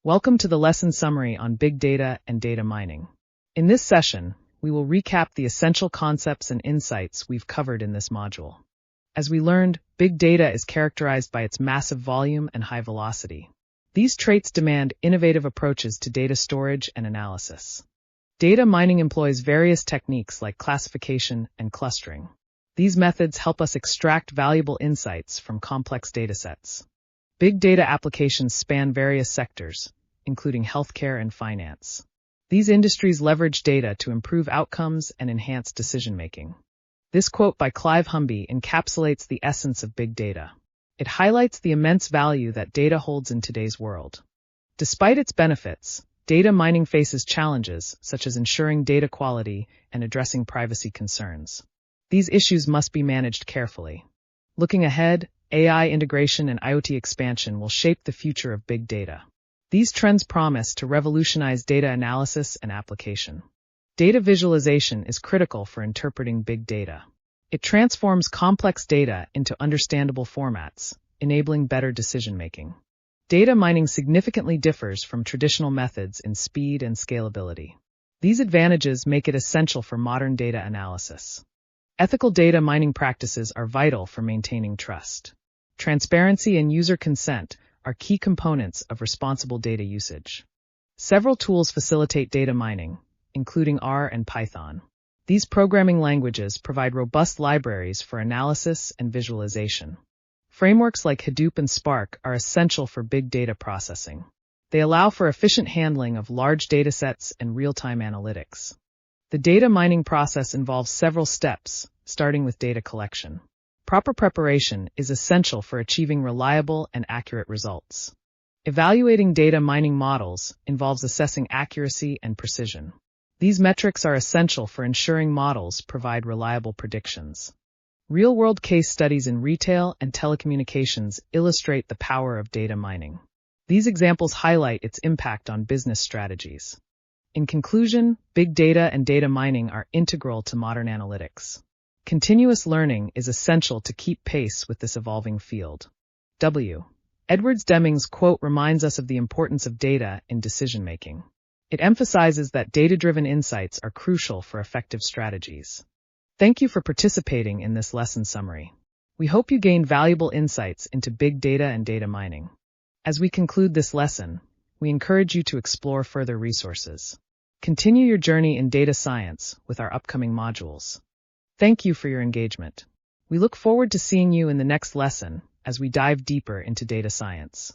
Welcome to the lesson summary on big data and data mining. In this session, we will recap the essential concepts and insights we've covered in this module. As we learned, big data is characterized by its massive volume and high velocity. These traits demand innovative approaches to data storage and analysis. Data mining employs various techniques like classification and clustering. These methods help us extract valuable insights from complex datasets. Big data applications span various sectors, including healthcare and finance. These industries leverage data to improve outcomes and enhance decision-making. This quote by Clive Humby encapsulates the essence of big data. It highlights the immense value that data holds in today's world. Despite its benefits, data mining faces challenges such as ensuring data quality and addressing privacy concerns. These issues must be managed carefully. Looking ahead, AI integration and IoT expansion will shape the future of big data. These trends promise to revolutionize data analysis and application. Data visualization is critical for interpreting big data. It transforms complex data into understandable formats, enabling better decision-making. Data mining significantly differs from traditional methods in speed and scalability. These advantages make it essential for modern data analysis. Ethical data mining practices are vital for maintaining trust. Transparency and user consent are key components of responsible data usage. Several tools facilitate data mining, including R and Python. These programming languages provide robust libraries for analysis and visualization. Frameworks like Hadoop and Spark are essential for big data processing. They allow for efficient handling of large datasets and real-time analytics. The data mining process involves several steps, starting with data collection. Proper preparation is essential for achieving reliable and accurate results. Evaluating data mining models involves assessing accuracy and precision. These metrics are essential for ensuring models provide reliable predictions. Real-world case studies in retail and telecommunications illustrate the power of data mining. These examples highlight its impact on business strategies. In conclusion, big data and data mining are integral to modern analytics. Continuous learning is essential to keep pace with this evolving field. Edwards Deming's quote reminds us of the importance of data in decision-making. It emphasizes that data-driven insights are crucial for effective strategies. Thank you for participating in this lesson summary. We hope you gained valuable insights into big data and data mining. As we conclude this lesson, we encourage you to explore further resources. Continue your journey in data science with our upcoming modules. Thank you for your engagement. We look forward to seeing you in the next lesson as we dive deeper into data science.